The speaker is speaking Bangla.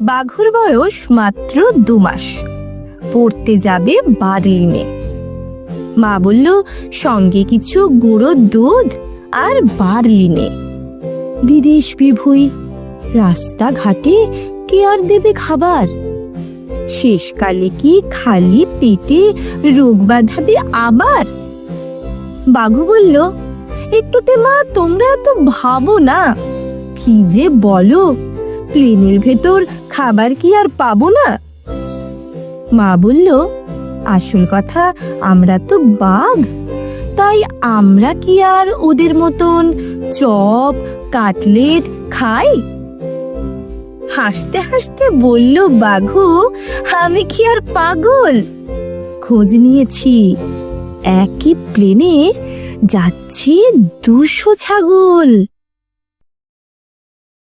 বাঘুর বয়স মাত্র 2 মাস, পড়তে যাবে বার্লিনে। মা বলল সঙ্গে কিছু গুঁড়ো দুধ আর বার্লিনে। বিদেশ বিভুই, রাস্তাঘাটে কে আর দেবে খাবার? শেষকালে কি খালি পেটে রোগ বাঁধাবে আবার? বাঘু বলল, একটুতে মা তোমরা তো ভাবো না, কি যে বলো, প্লেনের ভেতর খাবার কি আর পাবো না? মা বলল, আসল কথা আমরা তো বাঘ, তাই আমরা কি আর ওদের মতন চপ কাটলেট খাই? হাসতে হাসতে বলল বাঘু, আমি কি আর পাগল? খোঁজ নিয়েছি, একই প্লেনে যাচ্ছে 200 ছাগল।